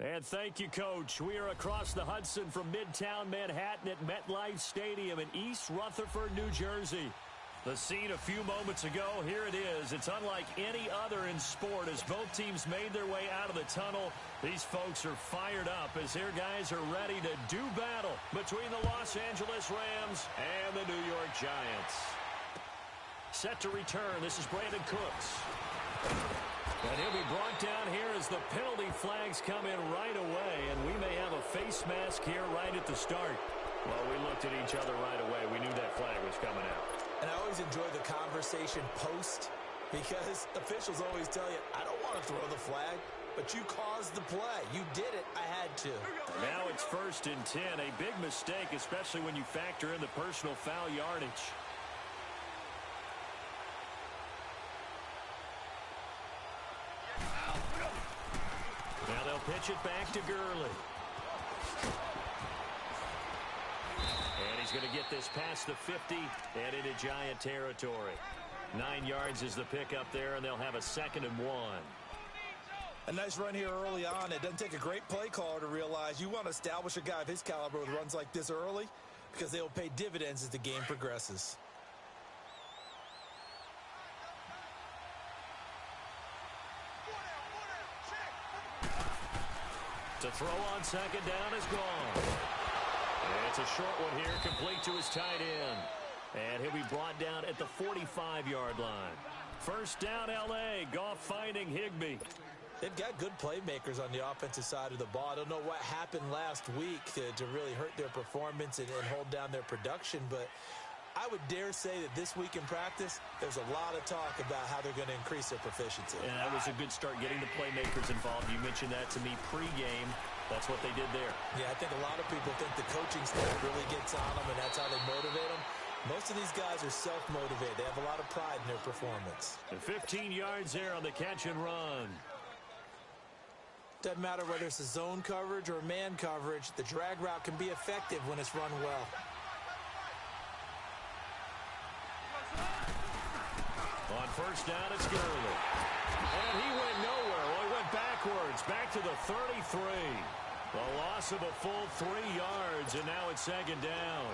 And thank you, Coach. We are across the Hudson from Midtown Manhattan at MetLife Stadium in East Rutherford, New Jersey. The scene a few moments ago, here it is. It's unlike any other in sport as both teams made their way out of the tunnel. These folks are fired up as their guys are ready to do battle between the Los Angeles Rams and the New York Giants. Set to return. This is Brandon Cooks. And he'll be brought down here as the penalty flags come in right away, and we may have a face mask here right at the start. Well, we looked at each other right away. We knew that flag was coming out. And I always enjoy the conversation post because officials always tell you, I don't want to throw the flag, but you caused the play. You did it. I had to. Now it's 1st and 10. A big mistake, especially when you factor in the personal foul yardage. Now they'll pitch it back to Gurley. And he's going to get this past the 50 and into Giant territory. 9 yards is the pickup there, and they'll have a 2nd and 1. A nice run here early on. It doesn't take a great play caller to realize you want to establish a guy of his caliber with runs like this early because they will pay dividends as the game progresses. To throw on 2nd down is gone. And it's a short one here, complete to his tight end. And he'll be brought down at the 45-yard line. 1st down, L.A. Goff finding Higbee. They've got good playmakers on the offensive side of the ball. I don't know what happened last week to really hurt their performance and hold down their production, but I would dare say that this week in practice, there's a lot of talk about how they're going to increase their proficiency. And that was a good start getting the playmakers involved. You mentioned that to me pregame. That's what they did there. Yeah, I think a lot of people think the coaching staff really gets on them, and that's how they motivate them. Most of these guys are self-motivated. They have a lot of pride in their performance. And 15 yards there on the catch and run. Doesn't matter whether it's a zone coverage or man coverage, the drag route can be effective when it's run well. On 1st down, it's Gurley. And he went nowhere. Well, he went backwards, back to the 33. The loss of a full 3 yards, and now it's 2nd down.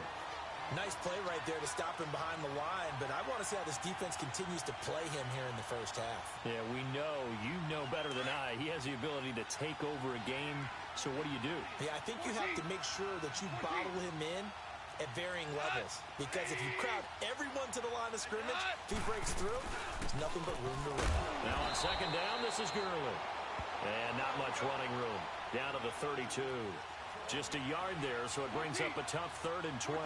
Nice play right there to stop him behind the line, but I want to see how this defense continues to play him here in the 1st half. Yeah, we know. You know better than I. He has the ability to take over a game, so what do you do? Yeah, I think you have to make sure that you bottle him in at varying levels, because if you crowd everyone to the line of scrimmage, if he breaks through, there's nothing but room to run. Now on 2nd down, this is Gurley. And not much running room. Down to the 32. Just a yard there, so it brings up a tough 3rd and 12.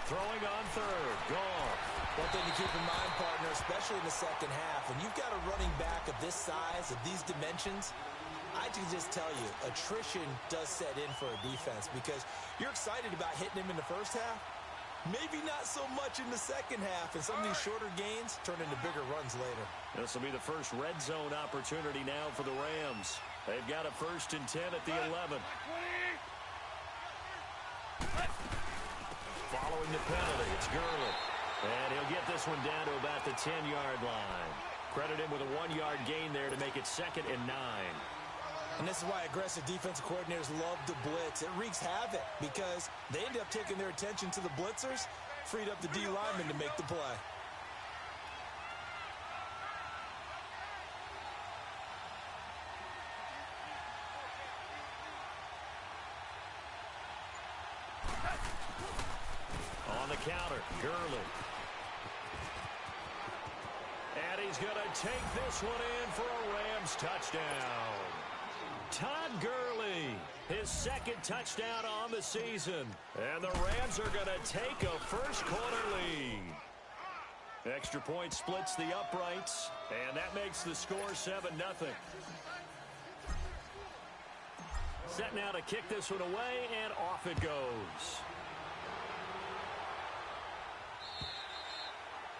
Throwing on 3rd. Goff. One thing to keep in mind, partner, especially in the 2nd half, when you've got a running back of this size, of these dimensions, I can just tell you, attrition does set in for a defense because you're excited about hitting him in the 1st half. Maybe not so much in the 2nd half, and some of these shorter gains turn into bigger runs later. This will be the first red zone opportunity now for the Rams. They've got a 1st and 10 at the 11. Following the penalty, it's Gurley. And he'll get this one down to about the 10-yard line. Credit him with a 1-yard gain there to make it 2nd and 9. And this is why aggressive defensive coordinators love to blitz. It wreaks havoc because they end up taking their attention to the blitzers, freed up the D lineman to make the play. On the counter, Gurley. And he's going to take this one in for a Rams touchdown. Todd Gurley, his 2nd touchdown on the season. And the Rams are going to take a 1st-quarter lead. Extra point splits the uprights, and that makes the score 7-0. Set now to kick this one away, and off it goes.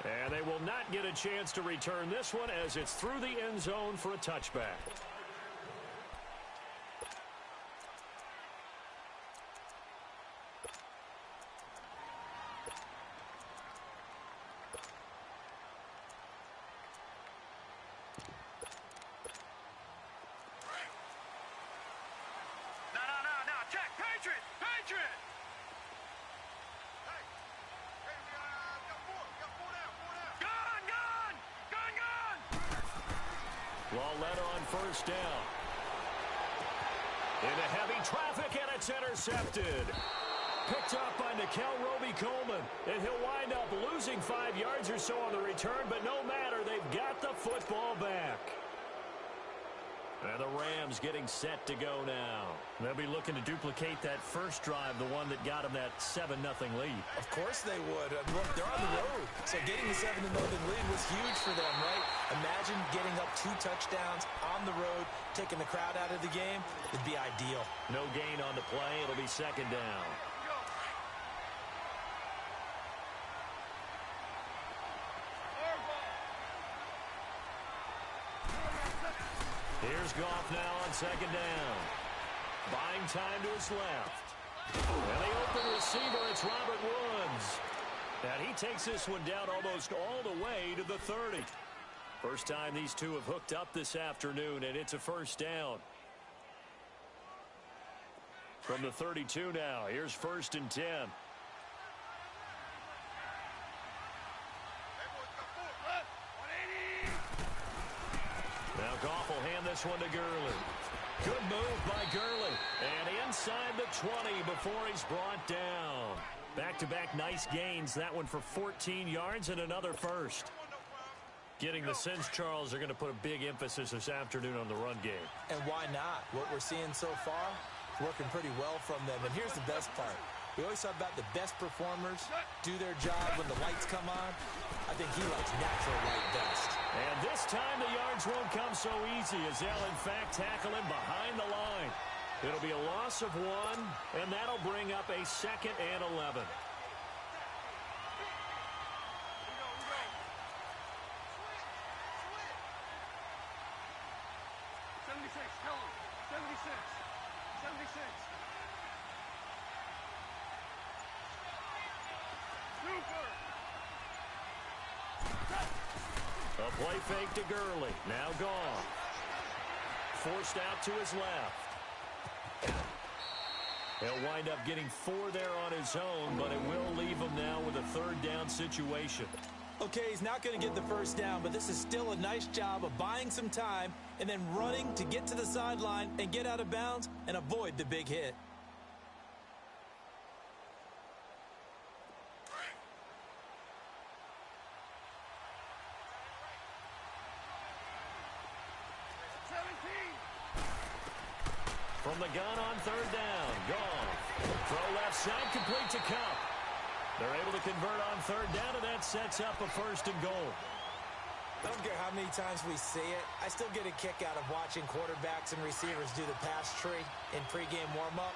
And they will not get a chance to return this one as it's through the end zone for a touchback. Lauletta on first down. Into heavy traffic, and it's intercepted. Picked up by Nickel Roby-Coleman, and he'll wind up losing 5 yards or so on the return, but no matter, they've got the football back. And the Rams getting set to go now. They'll be looking to duplicate that first drive, the one that got them that 7-0 lead. Of course they would. Look, they're on the road. So getting the 7-0 lead was huge for them, right? Imagine getting up 2 touchdowns on the road, taking the crowd out of the game. It'd be ideal. No gain on the play. It'll be second down. Here's Goff now on second down. Buying time to his left. And the open receiver, it's Robert Woods. And he takes this one down almost all the way to the 30. First time these two have hooked up this afternoon, and it's a first down. From the 32 now, here's 1st and 10. Now Goff will hand this one to Gurley. Good move by Gurley. And inside the 20 before he's brought down. Back-to-back nice gains. That one for 14 yards and another first. Getting the sense, Charles, are going to put a big emphasis this afternoon on the run game. And why not? What we're seeing so far, working pretty well from them. And here's the best part. We always talk about the best performers do their job when the lights come on. I think he likes natural light best. And this time the yards won't come so easy as they'll, in fact, tackle him behind the line. It'll be a loss of 1, and that'll bring up a 2nd and 11. A play fake to Gurley. Now gone. Forced out to his left. He'll wind up getting 4 there on his own, but it will leave him now with a 3rd down situation. Okay, he's not going to get the first down, but this is still a nice job of buying some time and then running to get to the sideline and get out of bounds and avoid the big hit. From the gun on 3rd down. Gone. Throw left side, complete to Cup. They're able to convert on 3rd down, and that sets up a 1st and goal. I don't care how many times we see it. I still get a kick out of watching quarterbacks and receivers do the pass tree in pregame warm-up.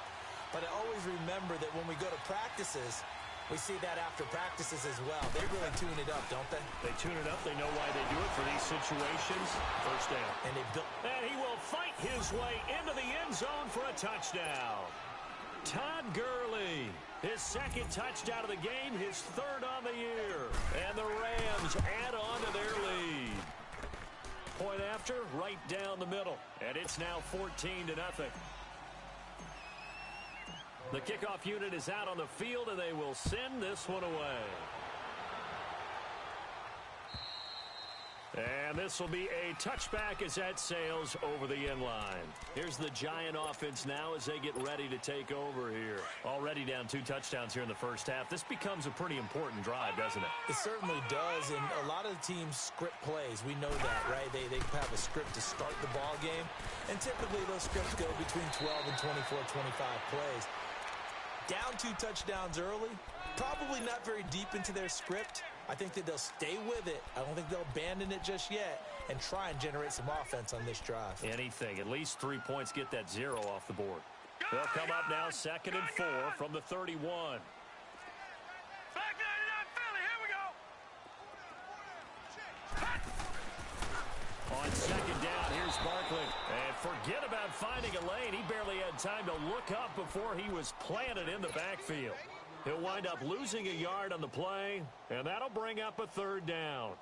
But I always remember that when we go to practices, we see that after practices as well. They really tune it up, don't they? They tune it up. They know why they do it for these situations. 1st down. And he will fight his way into the end zone for a touchdown. Todd Gurley, his 2nd touchdown of the game, his 3rd on the year. And the Rams add on to their lead. Point after, right down the middle. And it's now 14-0. The kickoff unit is out on the field, and they will send this one away. And this will be a touchback as that sails over the end line. Here's the Giant offense now as they get ready to take over here. Already down 2 touchdowns here in the first half. This becomes a pretty important drive, doesn't it? It certainly does, and a lot of the teams script plays. We know that, right? They have a script to start the ball game, and typically those scripts go between 12 and 24, 25 plays. Down 2 touchdowns early, probably not very deep into their script. I think that they'll stay with it. I don't think they'll abandon it just yet and try and generate some offense on this drive. Anything. At least 3 points, get that 0 off the board. They'll come up now 2nd and 4 from the 31. Back 99 Philly, here we go. On 2nd down, here's Barkley. And forget about finding a lane. He barely had time to look up before he was planted in the backfield. He'll wind up losing a yard on the play, and that'll bring up a 3rd down.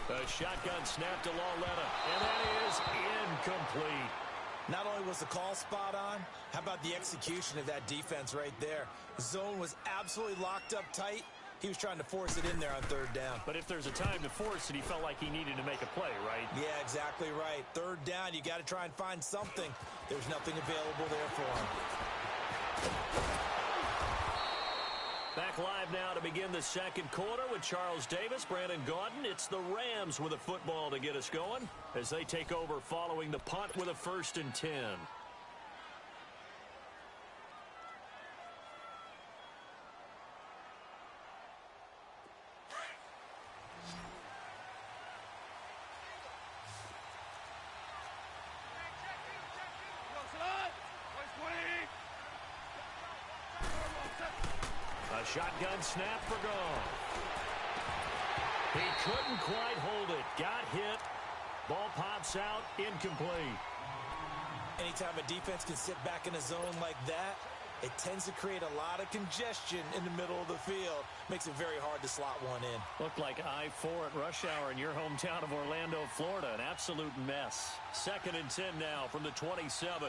A shotgun snap to Lauletta, and that is incomplete. Not only was the call spot on, how about the execution of that defense right there? The zone was absolutely locked up tight. He was trying to force it in there on third down. But if there's a time to force it, he felt like he needed to make a play, right? Yeah, exactly right. Third down, you got to try and find something. There's nothing available there for him. Back live now to begin the second quarter with Charles Davis, Brandon Gaudin. It's the Rams with a football to get us going as they take over following the punt with a 1st and 10. Shotgun snap for Goff. He couldn't quite hold it. Got hit. Ball pops out. Incomplete. Anytime a defense can sit back in a zone like that, it tends to create a lot of congestion in the middle of the field. Makes it very hard to slot one in. Looked like I-4 at rush hour in your hometown of Orlando, Florida. An absolute mess. 2nd and 10 now from the 27.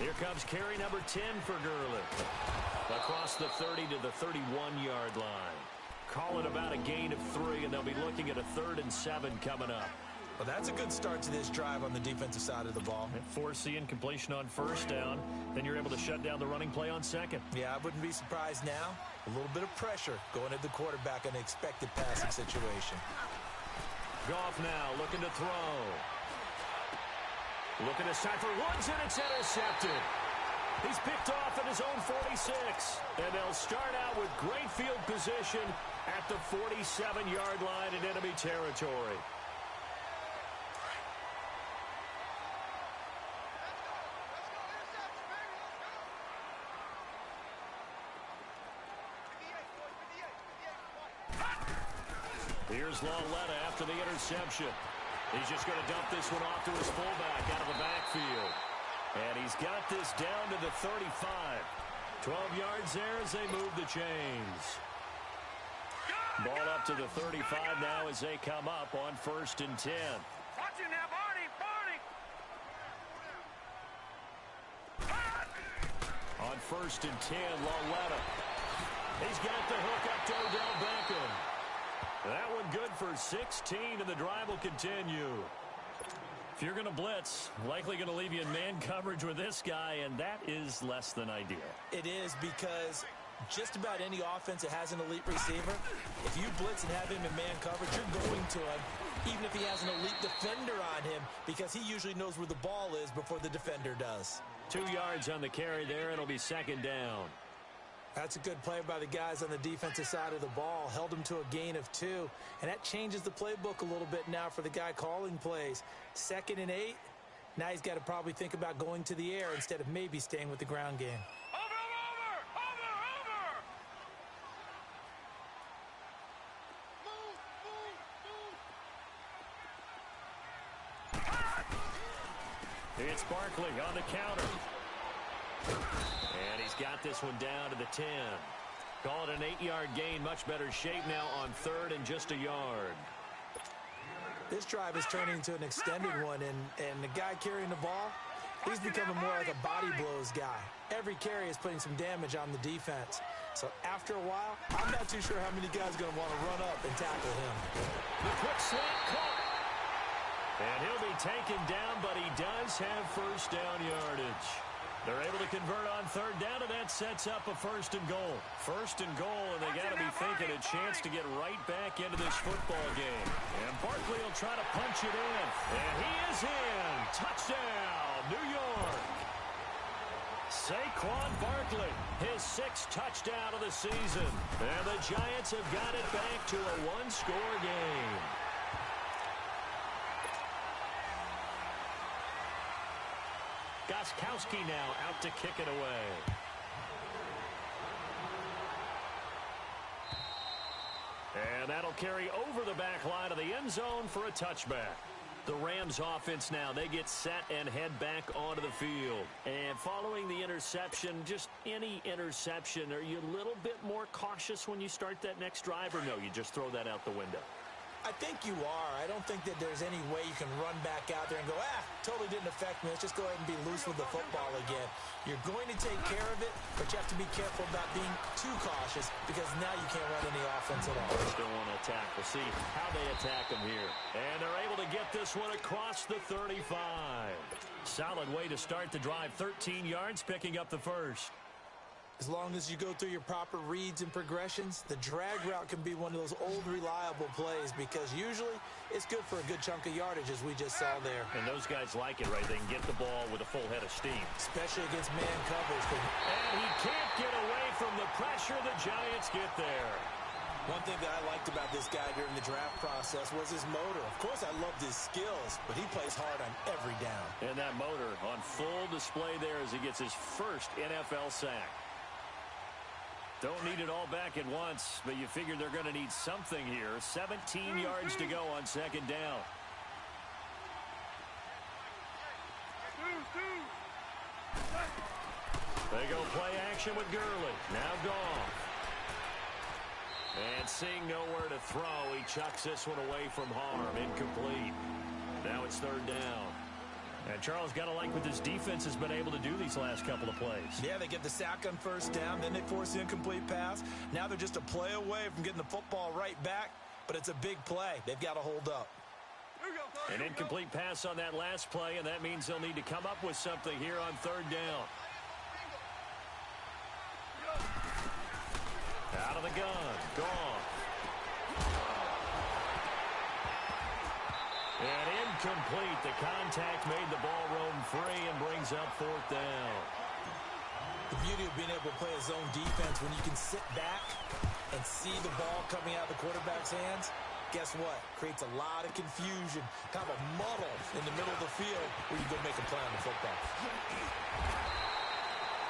Here comes carry number 10 for Gurley. Across the 30 to the 31-yard line. Call it about a gain of 3, and they'll be looking at a 3rd and 7 coming up. Well, that's a good start to this drive on the defensive side of the ball. Force the incompletion on 1st down. Then you're able to shut down the running play on 2nd. Yeah, I wouldn't be surprised now. A little bit of pressure going at the quarterback in an expected passing situation. Goff now looking to throw. Looking to side for Woods, and it's intercepted. He's picked off at his own 46. And they'll start out with great field position at the 47-yard line in enemy territory. Here's Lauletta after the interception. He's just going to dump this one off to his fullback out of the backfield. And he's got this down to the 35. 12 yards there as they move the chains. Ball up to the 35 now as they come up on 1st and 10. Watch it now, Barney! On 1st and 10, Lauletta. He's got the hook up to Odell Beckham. That one good for 16, and the drive will continue. If you're going to blitz, likely going to leave you in man coverage with this guy, and that is less than ideal. It is, because just about any offense that has an elite receiver, if you blitz and have him in man coverage, you're going to him, even if he has an elite defender on him, because he usually knows where the ball is before the defender does. 2 yards on the carry there. It'll be 2nd down. That's a good play by the guys on the defensive side of the ball. Held him to a gain of 2. And that changes the playbook a little bit now for the guy calling plays. 2nd and 8. Now he's got to probably think about going to the air instead of maybe staying with the ground game. It's Barkley on the counter. And he's got this one down to the 10. Call it an 8-yard gain. Much better shape now on 3rd and just a yard. This drive is turning into an extended one, and the guy carrying the ball, he's becoming more like a body blows guy. Every carry is putting some damage on the defense. So after a while, I'm not too sure how many guys are going to want to run up and tackle him. The quick slant caught. And he'll be taken down, but he does have 1st down yardage. They're able to convert on 3rd down, and that sets up a 1st and goal. 1st and goal, and they got to be thinking a chance to get right back into this football game. And Barkley will try to punch it in. And he is in. Touchdown, New York. Saquon Barkley, his 6th touchdown of the season. And the Giants have got it back to a one-score game. Gostkowski now out to kick it away. And that'll carry over the back line of the end zone for a touchback. The Rams offense now, they get set and head back onto the field. And following the interception, just any interception, are you a little bit more cautious when you start that next drive, or no, you just throw that out the window? I think you are. I don't think that there's any way you can run back out there and go, totally didn't affect me. Let's just go ahead and be loose with the football again. You're going to take care of it, but you have to be careful about being too cautious because now you can't run any offense at all. Still want to attack. We'll see how they attack them here. And they're able to get this one across the 35. Solid way to start the drive. 13 yards, picking up the first. As long as you go through your proper reads and progressions, the drag route can be one of those old reliable plays because usually it's good for a good chunk of yardage as we just saw there. And those guys like it, right? They can get the ball with a full head of steam. Especially against man coverage. And he can't get away from the pressure. The Giants get there. One thing that I liked about this guy during the draft process was his motor. Of course, I loved his skills, but he plays hard on every down. And that motor on full display there as he gets his first NFL sack. Don't need it all back at once, but you figure they're going to need something here. 17 yards to go on second down. They go play action with Gurley. Now gone. And seeing nowhere to throw, he chucks this one away from harm. Incomplete. Now it's third down. And Charles, got to like what this defense has been able to do these last couple of plays. Yeah, they get the sack on first down, then they force the incomplete pass. Now they're just a play away from getting the football right back, but it's a big play. They've got to hold up. An incomplete pass on that last play, and that means they'll need to come up with something here on third down. Out of the gun. Gone. And incomplete. The contact made the ball roam free and brings up fourth down. The beauty of being able to play a zone defense when you can sit back and see the ball coming out of the quarterback's hands, guess what? Creates a lot of confusion, kind of a muddle in the middle of the field where you go make a play on the football.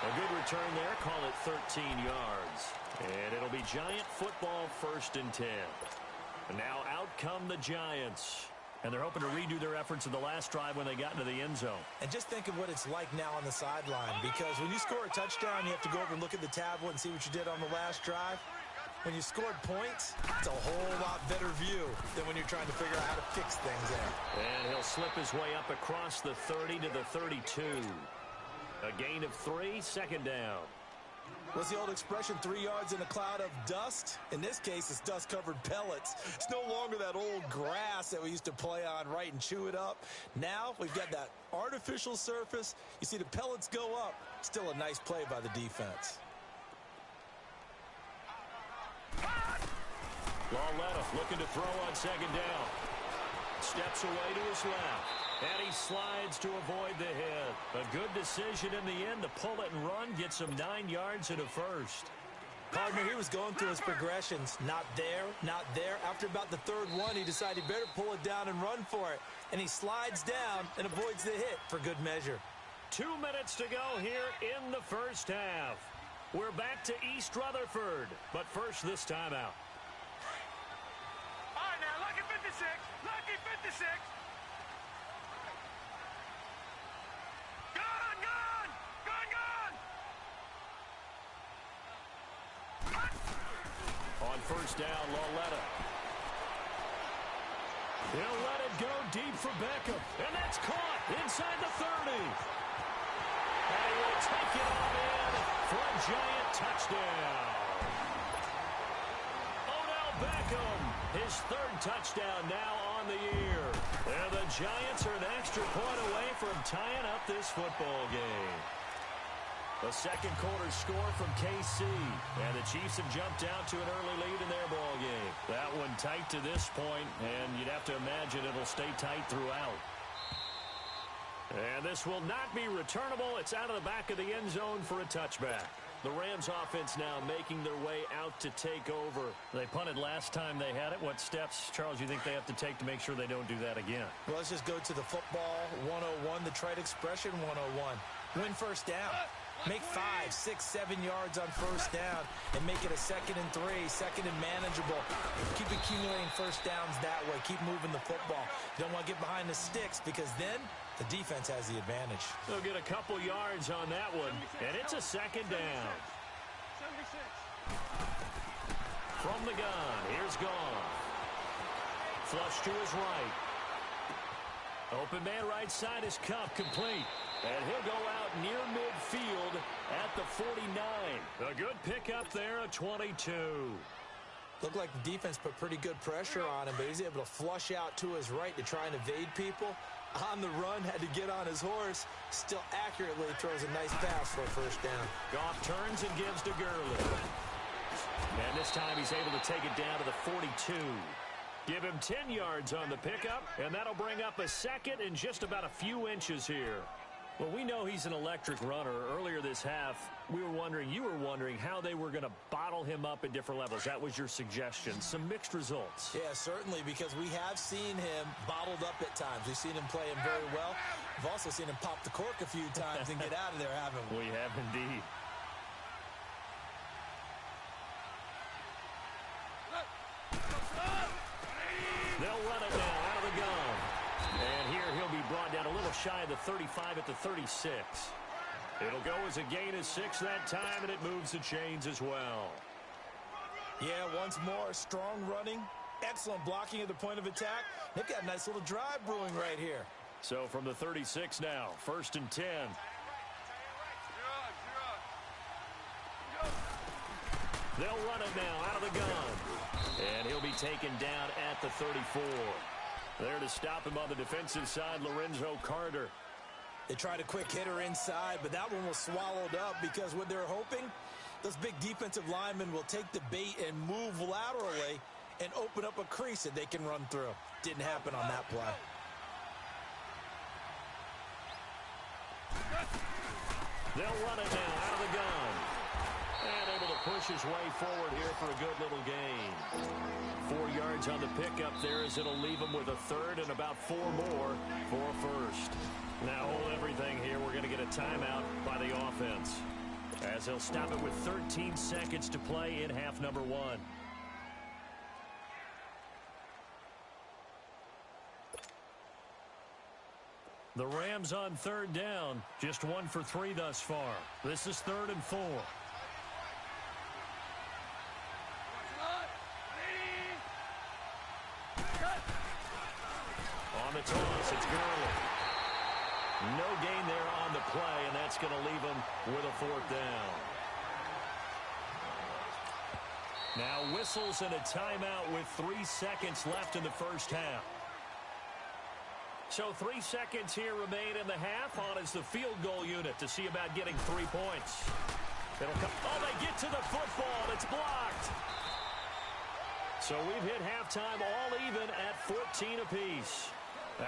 A good return there. Call it 13 yards. And it'll be Giant football, 1st and 10. And now out come the Giants. And they're hoping to redo their efforts in the last drive when they got into the end zone. And just think of what it's like now on the sideline, because when you score a touchdown, you have to go over and look at the tablet and see what you did on the last drive. When you scored points, it's a whole lot better view than when you're trying to figure out how to fix things there. And he'll slip his way up across the 30 to the 32. A gain of 3, second down. What's the old expression, 3 yards in a cloud of dust? In this case, it's dust-covered pellets. It's no longer that old grass that we used to play on, right, and chew it up. Now we've got that artificial surface. You see the pellets go up. Still a nice play by the defense. Lauletta looking to throw on second down. Steps away to his left. And he slides to avoid the hit. A good decision in the end to pull it and run. Gets him 9 yards and a first. Partner, he was going through his progressions. Not there, not there. After about the third one, he decided he better pull it down and run for it. And he slides down and avoids the hit for good measure. 2 minutes to go here in the first half. We're back to East Rutherford. But first, this timeout. All right, now, lucky 56. Lucky 56. Gone, gone. Gone, gone. On first down, Lauletta. He'll let it go deep for Beckham. And that's caught inside the 30. And he will take it on in for a Giant touchdown. Odell Beckham, his 3rd touchdown now on the year. And the Giants are an extra point away from tying up this football game. The second quarter score from KC, and the Chiefs have jumped out to an early lead in their ball game. That one tight to this point, and you'd have to imagine it'll stay tight throughout. And this will not be returnable. It's out of the back of the end zone for a touchback. The Rams offense now making their way out to take over. They punted last time they had it. What steps, Charles, you think they have to take to make sure they don't do that again? Well, let's just go to the football 101, the trade expression 101. Win first down. Make 5, 6, 7 yards on first down and make it a 2nd and 3, 2nd and manageable. Keep keep accumulating first downs that way. Keep moving the football. You don't want to get behind the sticks because then the defense has the advantage. They'll get a couple yards on that one, and it's a second down. 76. From the gun, here's Goff. Flush to his right. Open man right side is Cup, complete. And he'll go out near midfield at the 49. A good pickup there, a 22. Looked like the defense put pretty good pressure on him, but he's able to flush out to his right to try and evade people. On the run, had to get on his horse. Still accurately throws a nice pass for a first down. Goff turns and gives to Gurley. And this time he's able to take it down to the 42. Give him 10 yards on the pickup, and that'll bring up a second and just about a few inches here. Well, we know he's an electric runner. Earlier this half, you were wondering how they were going to bottle him up at different levels. That was your suggestion. Some mixed results. Yeah, certainly, because we have seen him bottled up at times. We've seen him play him very well. We've also seen him pop the cork a few times and get out of there, haven't we? We have indeed. They'll run it now out of the gun. And here he'll be brought down a little shy of the 35 at the 36. It'll go as a gain of 6 that time, and it moves the chains as well. Yeah, once more, strong running, excellent blocking at the point of attack. They've got a nice little drive brewing right here. So from the 36 now, 1st and 10. They'll run it now out of the gun. And he'll be taken down at the 34. There to stop him on the defensive side, Lorenzo Carter. They tried a quick hitter inside, but that one was swallowed up because what they're hoping, those big defensive linemen will take the bait and move laterally and open up a crease that they can run through. Didn't happen on that play. They'll run it now out of the gun. And able to push his way forward here for a good little gain. 4 yards on the pickup there as it'll leave him with a third and about 4 more for a first. Now hold everything here. We're going to get a timeout by the offense, as they'll stop it with 13 seconds to play in half number 1. The Rams on 3rd down, just 1 for 3 thus far. This is 3rd and 4. On the toss, it's Gurley. No gain there on the play, and that's going to leave him with a 4th down. Now whistles and a timeout with 3 seconds left in the first half. So 3 seconds here remain in the half. On is the field goal unit to see about getting 3 points. It'll come. Oh, they get to the football, and it's blocked. So we've hit halftime all even at 14 apiece.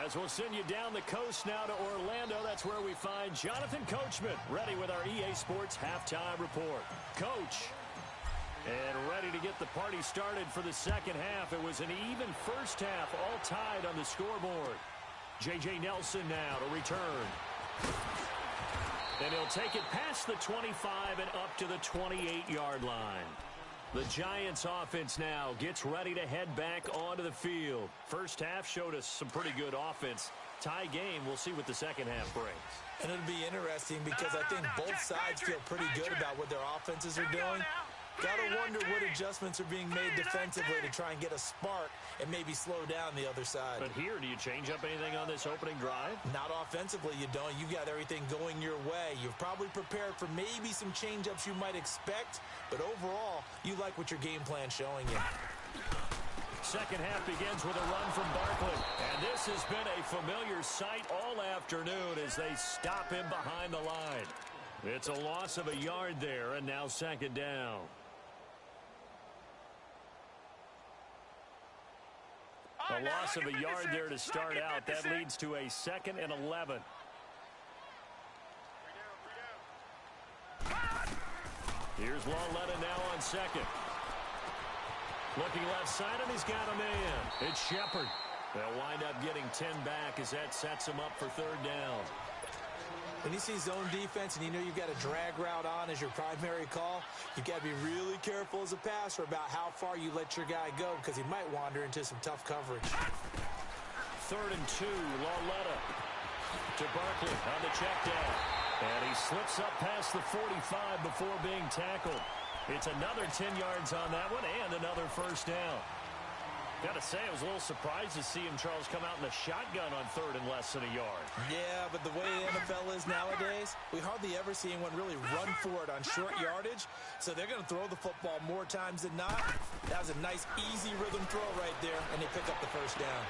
As we'll send you down the coast now to Orlando, that's where we find Jonathan Coachman, ready with our EA Sports Halftime Report. Coach, and ready to get the party started for the second half. It was an even first half, all tied on the scoreboard. J.J. Nelson now to return. And he'll take it past the 25 and up to the 28-yard line. The Giants offense now gets ready to head back onto the field. First half showed us some pretty good offense. Tie game, we'll see what the second half brings. And it'll be interesting because I think both sides feel pretty good about what their offenses are doing. Got to wonder what adjustments are being made defensively to try and get a spark and maybe slow down the other side. But here, do you change up anything on this opening drive? Not offensively, you don't. You got everything going your way. You've probably prepared for maybe some change-ups you might expect, but overall, you like what your game plan's showing you. Second half begins with a run from Barkley. And this has been a familiar sight all afternoon as they stop him behind the line. It's a loss of a yard there, and now second down. A loss of a yard there to start out. That leads to a 2nd and 11. Here's Lawletta now on second. Looking left side, and he's got a man. It's Shepard. They'll wind up getting 10 back as that sets him up for 3rd down. When you see zone defense and you know you've got a drag route on as your primary call, you've got to be really careful as a passer about how far you let your guy go because he might wander into some tough coverage. 3rd and 2, Lauletta to Barkley on the check down. And he slips up past the 45 before being tackled. It's another 10 yards on that one and another first down. Got to say, I was a little surprised to see him, Charles, come out in the shotgun on 3rd and less than a yard. Yeah, but the way the NFL is nowadays, we hardly ever see anyone really run for it on short yardage. So they're going to throw the football more times than not. That was a nice, easy rhythm throw right there, and they pick up the first down.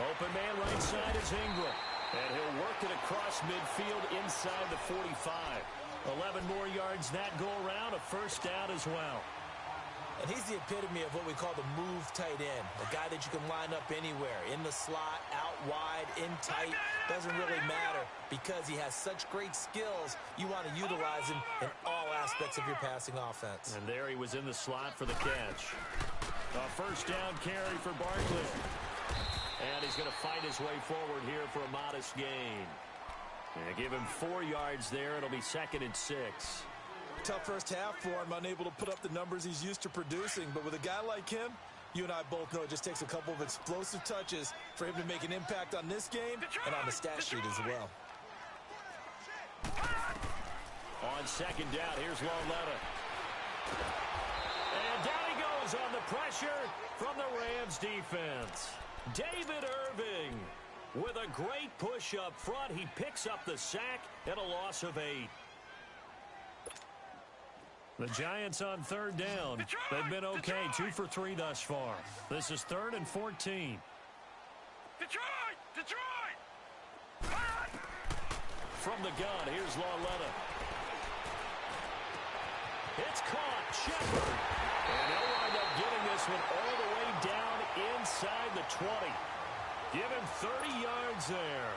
Open man right side is Ingram. And he'll work it across midfield inside the 45. 11 more yards that go around, a first down as well. And he's the epitome of what we call the move tight end, a guy that you can line up anywhere, in the slot, out wide, in tight, doesn't really matter because he has such great skills. You want to utilize him in all aspects of your passing offense. And there he was in the slot for the catch. A first down carry for Barkley. And he's going to fight his way forward here for a modest gain. And give him 4 yards there. It'll be 2nd and 6. Tough first half for him, unable to put up the numbers he's used to producing. But with a guy like him, you and I both know it just takes a couple of explosive touches for him to make an impact on this game and on the stat sheet as well. On 2nd down, here's Lauletta. And down he goes on the pressure from the Rams defense. David Irving with a great push up front. He picks up the sack and a loss of 8. The Giants on 3rd down. They've been okay, 2 for 3 thus far. This is 3rd and 14. Detroit! From the gun, here's Lauletta. It's caught, Shepard. And he'll wind up getting this one all the way down inside the 20. Give him 30 yards there.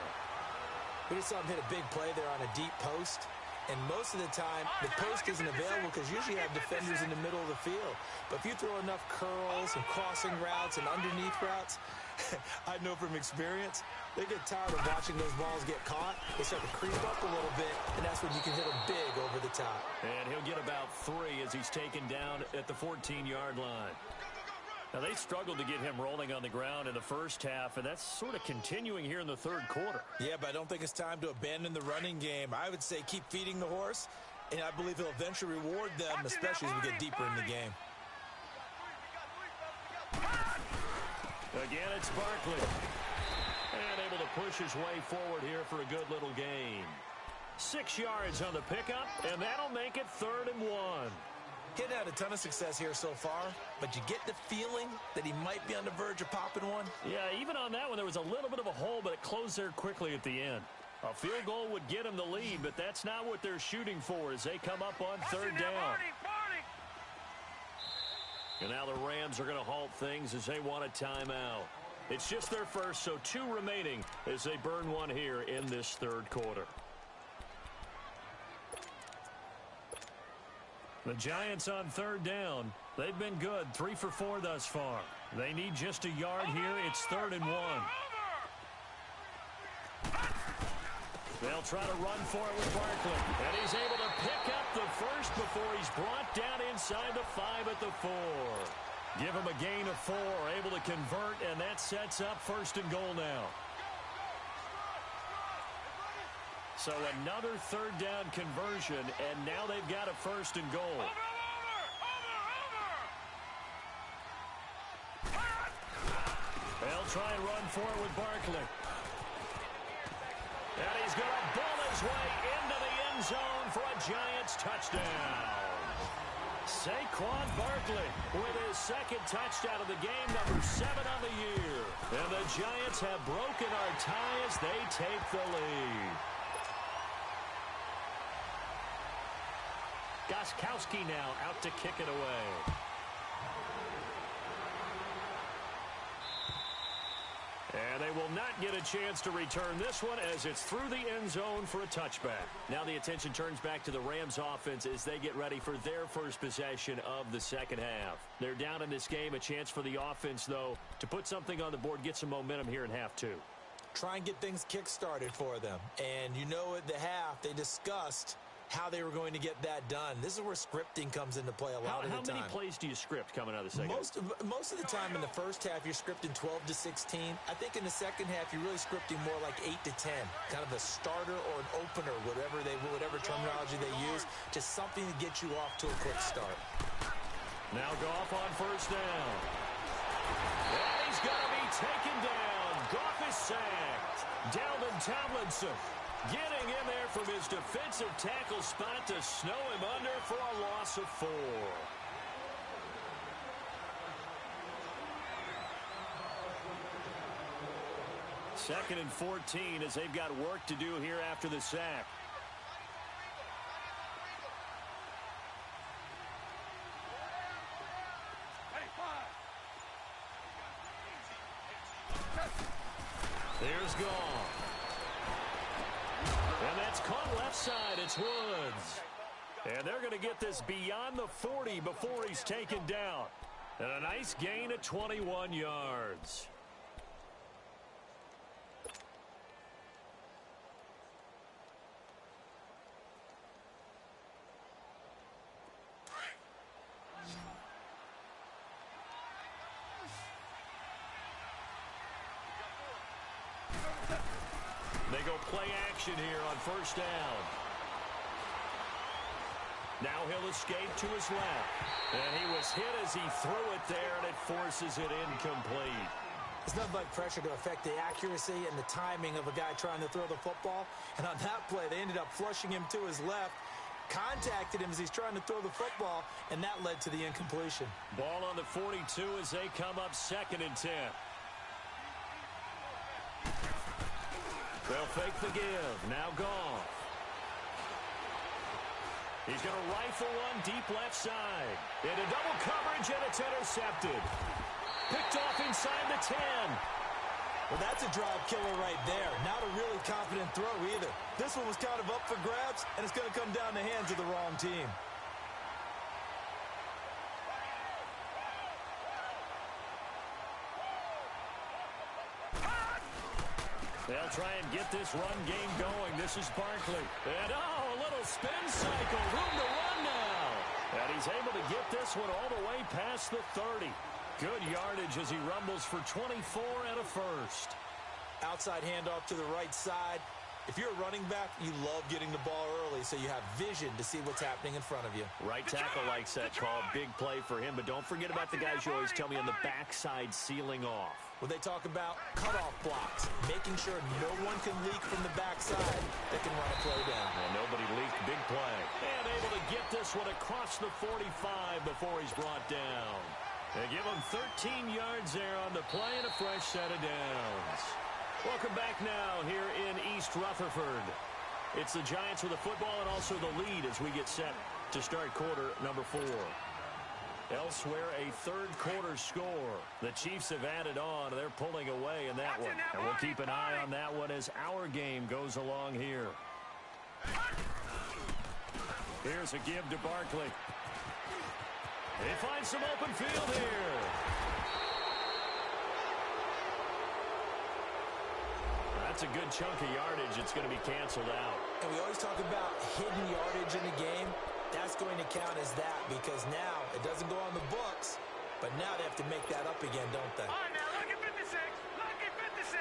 We just saw him hit a big play there on a deep post. And most of the time, the post isn't available because usually you have defenders in the middle of the field. But if you throw enough curls and crossing routes and underneath routes, I know from experience, they get tired of watching those balls get caught. They start to creep up a little bit, and that's when you can hit them big over the top. And he'll get about 3 as he's taken down at the 14-yard line. Now, they struggled to get him rolling on the ground in the first half, and that's sort of continuing here in the 3rd quarter. Yeah, but I don't think it's time to abandon the running game. I would say keep feeding the horse, and I believe he'll eventually reward them, especially as we get deeper in the game. Again, it's Barkley. And able to push his way forward here for a good little gain. 6 yards on the pickup, and that'll make it 3rd and 1. He's had a ton of success here so far, but you get the feeling that he might be on the verge of popping one. Yeah, even on that one, there was a little bit of a hole, but it closed there quickly at the end. A field goal would get him the lead, but that's not what they're shooting for as they come up on 3rd down. And now the Rams are going to halt things as they want a timeout. It's just their first, so 2 remaining as they burn one here in this 3rd quarter. The Giants on 3rd down. They've been good, 3 for 4 thus far. They need just a yard here. It's 3rd and 1. They'll try to run for it with Barkley. And he's able to pick up the first before he's brought down inside the 5 at the 4. Give him a gain of 4, able to convert, and that sets up 1st and goal now. So another 3rd down conversion, and now they've got a 1st and goal. They'll try and run for it with Barkley. And he's going to bull his way into the end zone for a Giants touchdown. Saquon Barkley with his 2nd touchdown of the game, number 7 on the year. And the Giants have broken our tie as they take the lead. Gostkowski now out to kick it away. And they will not get a chance to return this one as it's through the end zone for a touchback. Now the attention turns back to the Rams offense as they get ready for their first possession of the 2nd half. They're down in this game. A chance for the offense, though, to put something on the board, get some momentum here in half 2. try and get things kick-started for them. And you know at the half, they discussed how they were going to get that done. This is where scripting comes into play a lot of the time. How many plays do you script coming out of the second? Most of the time in the first half, you're scripting 12 to 16. I think in the second half, you're really scripting more like 8 to 10. Kind of a starter or an opener, whatever terminology they use. Just something to get you off to a quick start. Now Goff on first down. And he's going to be taken down. Goff is sacked. Dalvin Tomlinson getting in there from his defensive tackle spot to snow him under for a loss of 4. Second and 14 as they've got work to do here after the sack. There's Goff. And that's caught left side. It's Woods. And they're going to get this beyond the 40 before he's taken down. And a nice gain of 21 yards. They go play action here on first down. Now he'll escape to his left. And he was hit as he threw it there, and it forces it incomplete. It's nothing like pressure to affect the accuracy and the timing of a guy trying to throw the football. And on that play, they ended up flushing him to his left, contacted him as he's trying to throw the football, and that led to the incompletion. Ball on the 42 as they come up 2nd and 10. They'll fake the give. Now Goff. He's going to rifle one deep left side. Into double coverage, and it's intercepted. Picked off inside the 10. Well, that's a drive killer right there. Not a really confident throw either. This one was kind of up for grabs, and it's going to come down the hands of the wrong team. They'll try and get this run game going. This is Barkley. And, a little spin cycle. Room to run now. And he's able to get this one all the way past the 30. Good yardage as he rumbles for 24 and a first. Outside handoff to the right side. If you're a running back, you love getting the ball early so you have vision to see what's happening in front of you. Right tackle likes that call. Big play for him, but don't forget about the guys you always tell me on the backside sealing off. Well, they talk about cutoff blocks, making sure no one can leak from the backside that can run a play down. And nobody leaked. Big play. And able to get this one across the 45 before he's brought down. They give him 13 yards there on the play and a fresh set of downs. Welcome back now here in East Rutherford. It's the Giants with the football and also the lead as we get set to start quarter number 4. Elsewhere, a third quarter score. The Chiefs have added on. They're pulling away in that one. And we'll keep an eye on that one as our game goes along here. Here's a give to Barkley. They find some open field here. That's a good chunk of yardage. It's going to be canceled out. And we always talk about hidden yardage in the game. That's going to count as that because now it doesn't go on the books, but now they have to make that up again, don't they? All right, now, lucky 56. Lucky 56.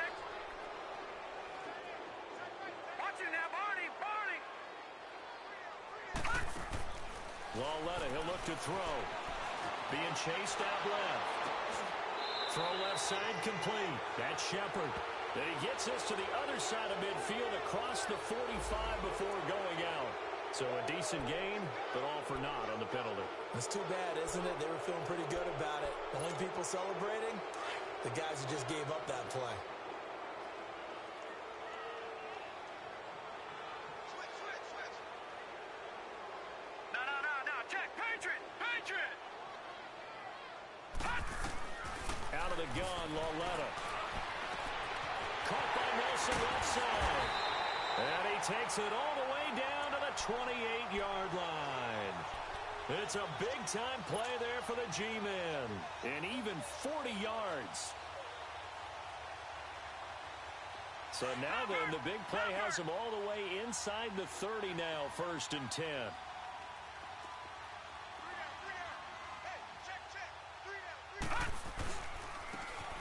Watch it now, Barney. Barney. Lauletta, he'll look to throw. Being chased out left. Throw left side complete. That's Shepard. Then he gets this to the other side of midfield across the 45 before going out. So a decent gain, but all for naught on the penalty. It's too bad, isn't it? They were feeling pretty good about it. The only people celebrating, the guys who just gave up that play. No. Check. Patriot. Patriot. Out of the gun, Lauletta. Caught by Nelson left side. And he takes it all the way down to the 28-yard line. It's a big-time play there for the G-men. And even 40 yards. So now then, the big play has him all the way inside the 30 now, 1st and 10.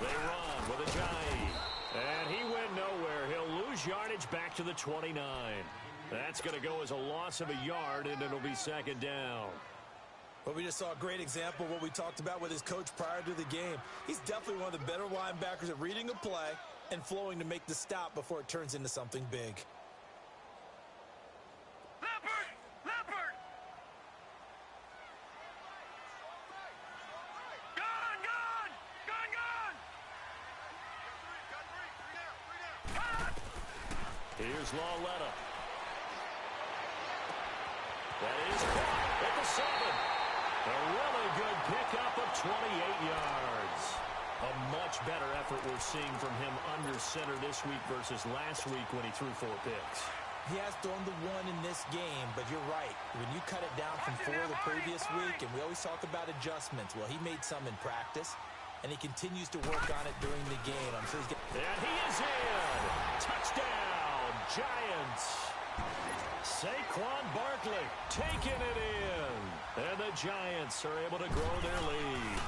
They run with Ajayi. And he went nowhere. He'll lose yardage back to the 29. That's going to go as a loss of a yard, and it'll be 2nd down. Well, we just saw a great example of what we talked about with his coach prior to the game. He's definitely one of the better linebackers at reading a play and flowing to make the stop before it turns into something big. Leopard! Leopard! Gone! Gone! Gone! Gone! Here's Lawletta. That is caught at the 7. A really good pickup of 28 yards. A much better effort we're seeing from him under center this week versus last week when he threw 4 picks. He has thrown the 1 in this game, but you're right. When you cut it down from 4 the previous week, and we always talk about adjustments, well, he made some in practice, and he continues to work on it during the game. I'm sure he's getting... And he is in! Touchdown, Giants! Saquon Barkley taking it in. And the Giants are able to grow their lead.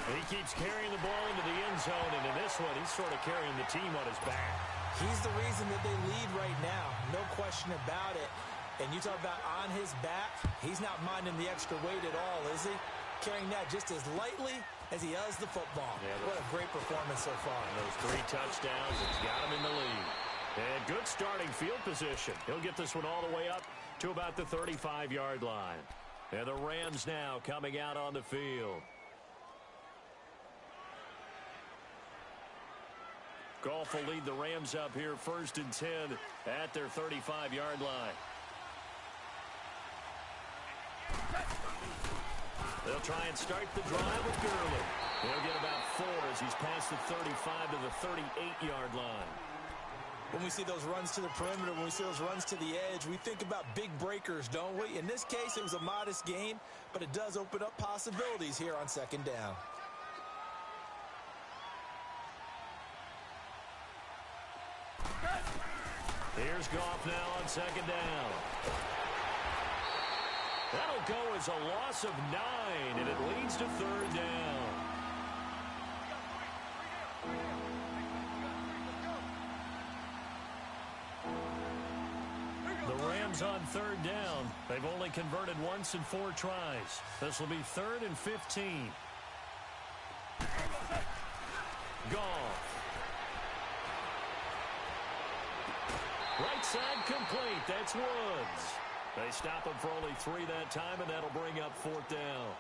He keeps carrying the ball into the end zone, and in this one, he's sort of carrying the team on his back. He's the reason that they lead right now. No question about it. And you talk about on his back, he's not minding the extra weight at all, is he? Carrying that just as lightly as he does the football. Yeah, what a great performance so far. Those 3 touchdowns, it's got him in the lead. And good starting field position. He'll get this one all the way up to about the 35-yard line. And the Rams now coming out on the field. Goff will lead the Rams up here 1st and 10 at their 35-yard line. They'll try and start the drive with Gurley. He'll get about 4 as he's past the 35 to the 38-yard line. When we see those runs to the perimeter, when we see those runs to the edge, we think about big breakers, don't we? In this case, it was a modest gain, but it does open up possibilities here on 2nd down. Here's Goff now on 2nd down. That'll go as a loss of 9, and it leads to 3rd down. The Rams on 3rd down. They've only converted once in 4 tries. This will be 3rd and 15. Goff. Right side complete. That's Woods. They stop him for only 3 that time, and that'll bring up 4th down.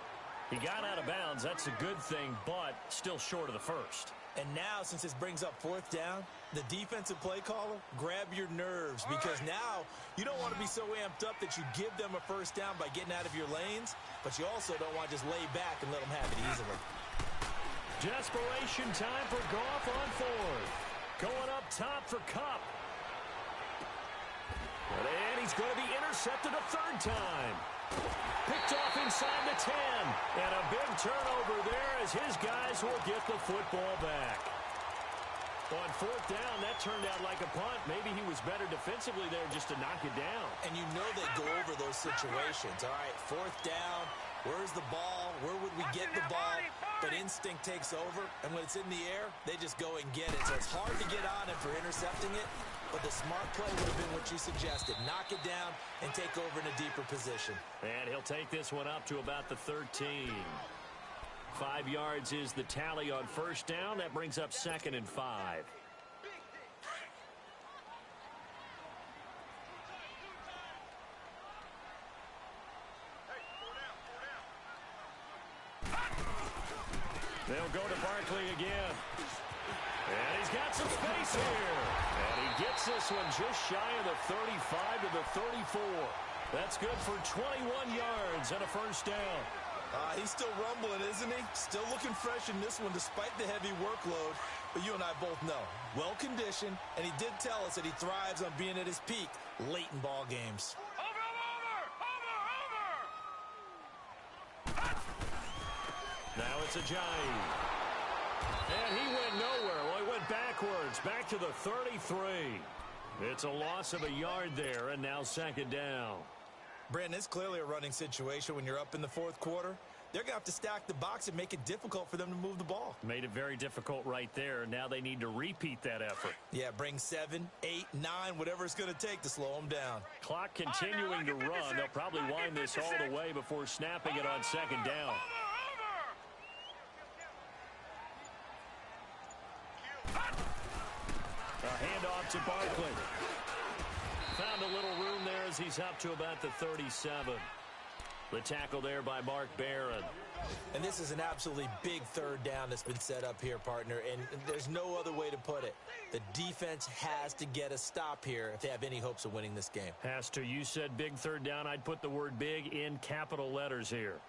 He got out of bounds. That's a good thing, but still short of the first. And now, since this brings up 4th down, the defensive play caller, grab your nerves, because now you don't want to be so amped up that you give them a 1st down by getting out of your lanes, but you also don't want to just lay back and let them have it easily. Desperation time for Goff on 4th. Going up top for Kupp. And he's going to be intercepted a 3rd time. Picked off inside the 10. And a big turnover there as his guys will get the football back. On 4th down, that turned out like a punt. Maybe he was better defensively there just to knock it down. And you know they go over those situations. All right, 4th down. Where's the ball? Where would we get the ball? But instinct takes over, and when it's in the air, they just go and get it. So it's hard to get on him for intercepting it, but the smart play would have been what you suggested. Knock it down and take over in a deeper position. And he'll take this one up to about the 13. 5 yards is the tally on 1st down. That brings up 2nd and 5. They'll go to Barkley again. And he's got some space here. And he gets this one just shy of the 35 to the 34. That's good for 21 yards and a 1st down. He's still rumbling, isn't he? Still looking fresh in this one despite the heavy workload. But you and I both know, well-conditioned, and he did tell us that he thrives on being at his peak late in ball games. Now it's Ajayi. And he went nowhere. Well, he went backwards. yards, back to the 33. It's a loss of a yard there, and now second down. Brandon, it's clearly a running situation when you're up in the fourth quarter. They're going to have to stack the box and make it difficult for them to move the ball. Made it very difficult right there. Now they need to repeat that effort. Yeah, bring 7, 8, 9, whatever it's going to take to slow them down. Clock continuing to run. They'll probably wind this all the way before snapping it on second down. A handoff to Barkley. Found a little room there as he's up to about the 37. The tackle there by Mark Barron. And this is an absolutely big third down that's been set up here, partner, and there's no other way to put it. The defense has to get a stop here if they have any hopes of winning this game. Has to. You said big third down. I'd put the word big in capital letters here.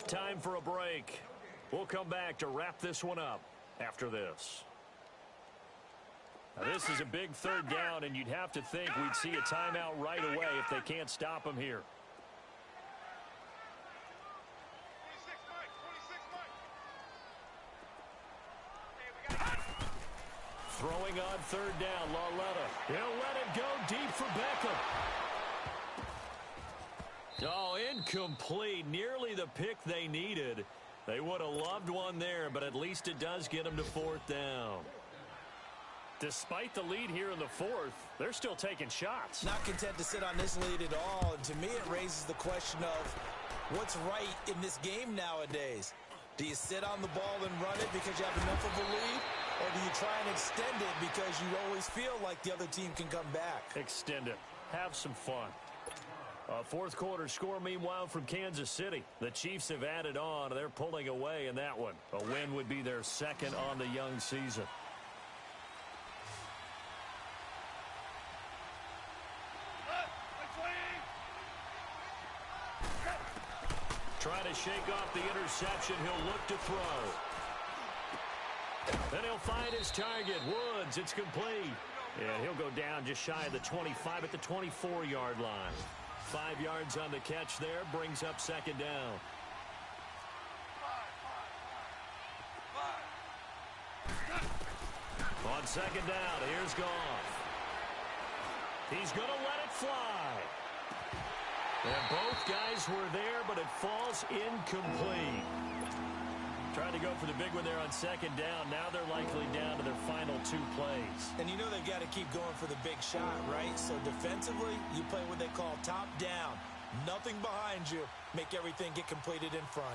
Time for a break. We'll come back to wrap this one up after this. Now, this is a big third down, and you'd have to think we'd see a timeout right away if they can't stop him here. 26, Mike. Throwing on third down, Lauletta. He'll let it go deep for Beckham. Oh, incomplete. Nearly the pick they needed. They would have loved one there, but at least it does get them to fourth down. Despite the lead here in the fourth, they're still taking shots. Not content to sit on this lead at all, and to me it raises the question of what's right in this game nowadays. Do you sit on the ball and run it because you have enough of a lead, or do you try and extend it because you always feel like the other team can come back? Extend it. Have some fun. A fourth quarter score, meanwhile, from Kansas City. The Chiefs have added on. They're pulling away in that one. A win would be their second on the young season. Trying to shake off the interception. He'll look to throw. Then he'll find his target. Woods, it's complete. Yeah, he'll go down just shy of the 25 at the 24-yard line. 5 yards on the catch there, brings up second down. On second down, here's Goff. He's going to let it fly. And both guys were there, but it falls incomplete. Trying to go for the big one there on second down. Now they're likely down to their final 2 plays. And you know they've got to keep going for the big shot, right? So defensively, you play what they call top down. Nothing behind you. Make everything get completed in front.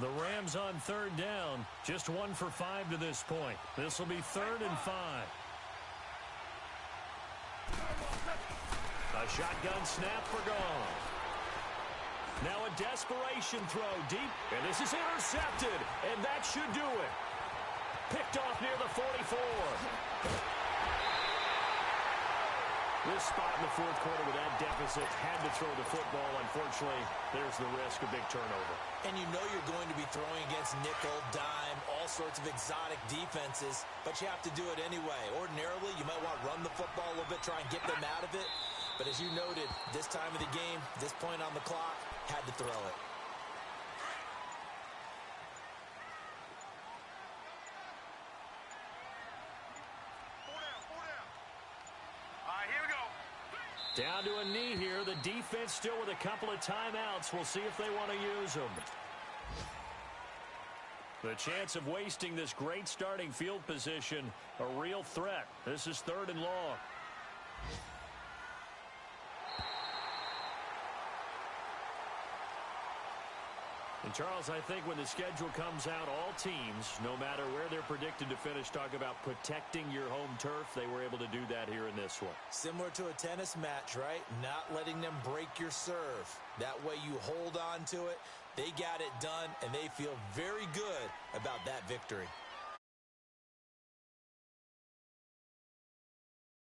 The Rams on third down. Just 1 for 5 to this point. This will be 3rd and 5. A shotgun snap for Goff. Now a desperation throw deep, and this is intercepted, and that should do it. Picked off near the 44. This spot in the fourth quarter with that deficit, had to throw the football. Unfortunately, there's the risk of big turnover. And you know you're going to be throwing against nickel, dime, all sorts of exotic defenses, but you have to do it anyway. Ordinarily, you might want to run the football a little bit, try and get them out of it. But as you noted, this time of the game, this point on the clock, had to throw it. Here we go. Down to a knee here. The defense still with a couple of timeouts. We'll see if they want to use them. The chance of wasting this great starting field position, a real threat. This is 3rd and long. And, Charles, I think when the schedule comes out, all teams, no matter where they're predicted to finish, talk about protecting your home turf. They were able to do that here in this one. Similar to a tennis match, right? Not letting them break your serve. That way you hold on to it. They got it done, and they feel very good about that victory.